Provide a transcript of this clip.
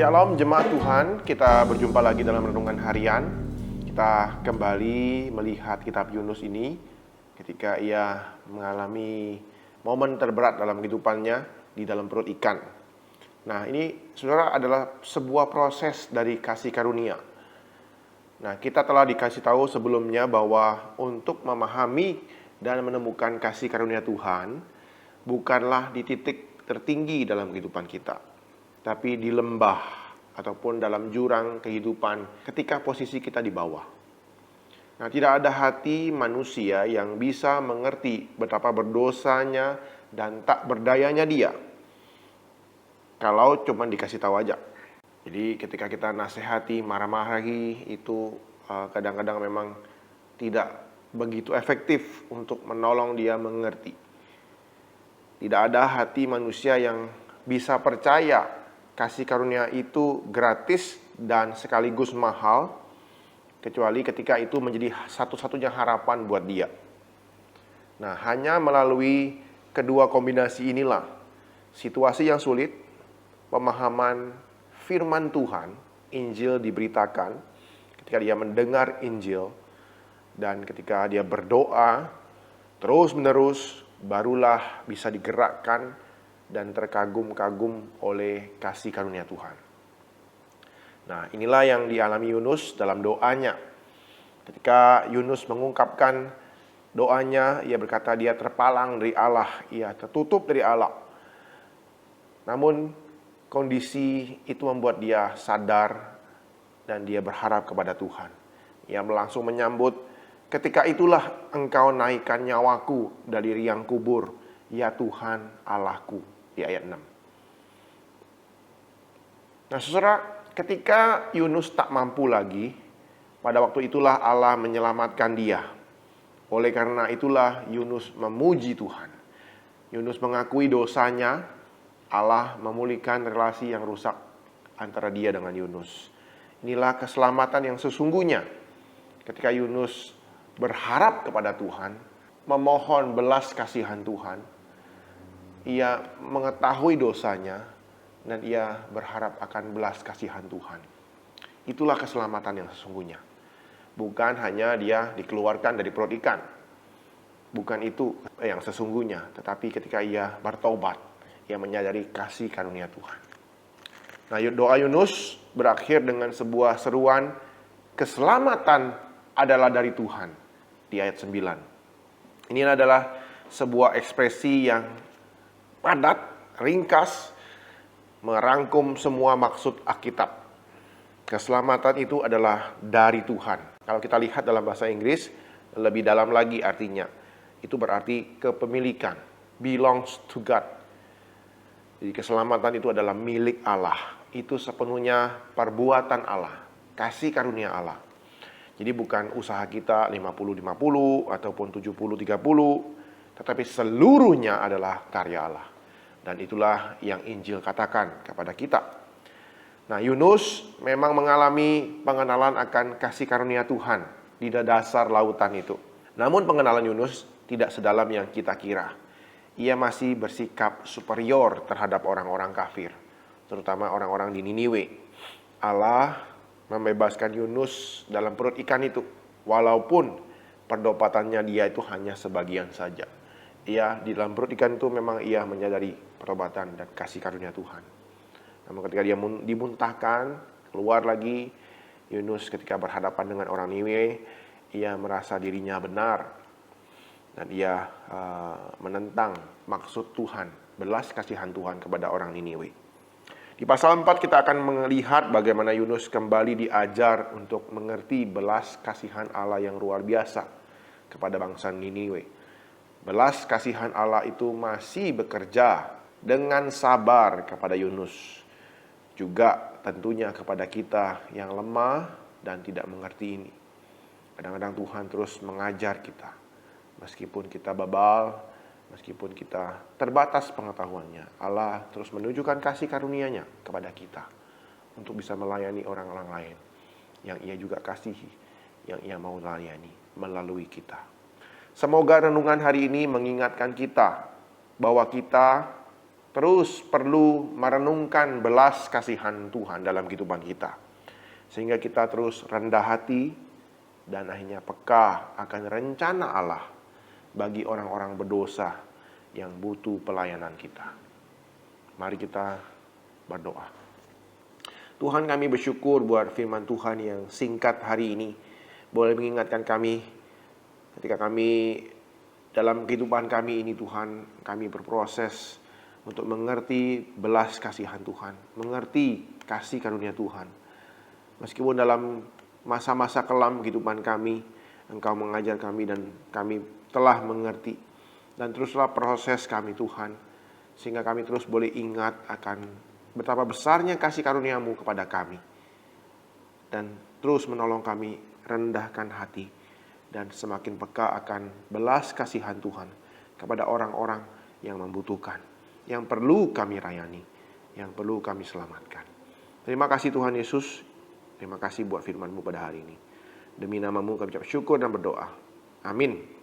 Shalom jemaat Tuhan, kita berjumpa lagi dalam renungan harian. Kita kembali melihat kitab Yunus ini ketika ia mengalami momen terberat dalam kehidupannya di dalam perut ikan. Nah, ini saudara adalah sebuah proses dari kasih karunia. Nah, kita telah dikasih tahu sebelumnya bahwa untuk memahami dan menemukan kasih karunia Tuhan bukanlah di titik tertinggi dalam kehidupan kita, tapi di lembah ataupun dalam jurang kehidupan ketika posisi kita di bawah. Nah, tidak ada hati manusia yang bisa mengerti betapa berdosanya dan tak berdayanya dia kalau cuma dikasih tahu aja. Jadi ketika kita nasihati, marah-marahi itu kadang-kadang memang tidak begitu efektif untuk menolong dia mengerti. Tidak ada hati manusia yang bisa percaya kasih karunia itu gratis dan sekaligus mahal, kecuali ketika itu menjadi satu-satunya harapan buat dia. Nah, hanya melalui kedua kombinasi inilah, situasi yang sulit, pemahaman firman Tuhan, Injil diberitakan, ketika dia mendengar Injil, dan ketika dia berdoa terus-menerus, barulah bisa digerakkan dan terkagum-kagum oleh kasih karunia Tuhan. Nah, inilah yang dialami Yunus dalam doanya. Ketika Yunus mengungkapkan doanya, ia berkata dia terpalang dari Allah, ia tertutup dari Allah. Namun kondisi itu membuat dia sadar dan dia berharap kepada Tuhan. Ia langsung menyambut, ketika itulah engkau naikkan nyawaku dari liang kubur, ya Tuhan Allahku. Di ayat 6. Nah, saudara, ketika Yunus tak mampu lagi, pada waktu itulah Allah menyelamatkan dia. Oleh karena itulah Yunus memuji Tuhan. Yunus mengakui dosanya, Allah memulihkan relasi yang rusak antara dia dengan Yunus. Inilah keselamatan yang sesungguhnya. Ketika Yunus berharap kepada Tuhan, memohon belas kasihan Tuhan, ia mengetahui dosanya dan ia berharap akan belas kasihan Tuhan. Itulah keselamatan yang sesungguhnya. Bukan hanya dia dikeluarkan dari perut ikan. Bukan itu yang sesungguhnya. Tetapi ketika ia bertobat, ia menyadari kasih karunia Tuhan. Nah, doa Yunus berakhir dengan sebuah seruan, keselamatan adalah dari Tuhan, di ayat 9. Ini adalah sebuah ekspresi yang padat, ringkas, merangkum semua maksud Alkitab. Keselamatan itu adalah dari Tuhan. Kalau kita lihat dalam bahasa Inggris, lebih dalam lagi artinya. Itu berarti kepemilikan, belongs to God. Jadi keselamatan itu adalah milik Allah. Itu sepenuhnya perbuatan Allah, kasih karunia Allah. Jadi bukan usaha kita 50-50 ataupun 70-30, tetapi seluruhnya adalah karya Allah. Dan itulah yang Injil katakan kepada kita. Nah, Yunus memang mengalami pengenalan akan kasih karunia Tuhan di dasar lautan itu. Namun pengenalan Yunus tidak sedalam yang kita kira. Ia masih bersikap superior terhadap orang-orang kafir, terutama orang-orang di Niniwe. Allah membebaskan Yunus dalam perut ikan itu, walaupun perdobatannya dia itu hanya sebagian saja. Ia di dalam perut ikan itu memang ia menyadari pertobatan dan kasih karunia Tuhan. Namun ketika dia dimuntahkan, keluar lagi, Yunus ketika berhadapan dengan orang Niniwe, ia merasa dirinya benar. Dan ia menentang maksud Tuhan, belas kasihan Tuhan kepada orang Niniwe. Di pasal 4 kita akan melihat bagaimana Yunus kembali diajar untuk mengerti belas kasihan Allah yang luar biasa kepada bangsa Niniwe. Belas kasihan Allah itu masih bekerja dengan sabar kepada Yunus. Juga tentunya kepada kita yang lemah dan tidak mengerti ini. Kadang-kadang Tuhan terus mengajar kita. Meskipun kita bebal, meskipun kita terbatas pengetahuannya, Allah terus menunjukkan kasih karunia-Nya kepada kita untuk bisa melayani orang-orang lain yang Ia juga kasihi, yang Ia mau layani melalui kita. Semoga renungan hari ini mengingatkan kita bahwa kita terus perlu merenungkan belas kasihan Tuhan dalam kehidupan kita. Sehingga kita terus rendah hati dan akhirnya peka akan rencana Allah bagi orang-orang berdosa yang butuh pelayanan kita. Mari kita berdoa. Tuhan, kami bersyukur buat firman Tuhan yang singkat hari ini. Boleh mengingatkan kami ketika kami dalam kehidupan kami ini Tuhan, kami berproses untuk mengerti belas kasihan Tuhan, mengerti kasih karunia Tuhan. Meskipun dalam masa-masa kelam kehidupan kami, Engkau mengajar kami dan kami telah mengerti. Dan teruslah proses kami Tuhan, sehingga kami terus boleh ingat akan betapa besarnya kasih karunia-Mu kepada kami. Dan terus menolong kami rendahkan hati dan semakin peka akan belas kasihan Tuhan kepada orang-orang yang membutuhkan, yang perlu kami rayani, yang perlu kami selamatkan. Terima kasih Tuhan Yesus, terima kasih buat firman-Mu pada hari ini. Demi nama-Mu kami ucap syukur dan berdoa. Amin.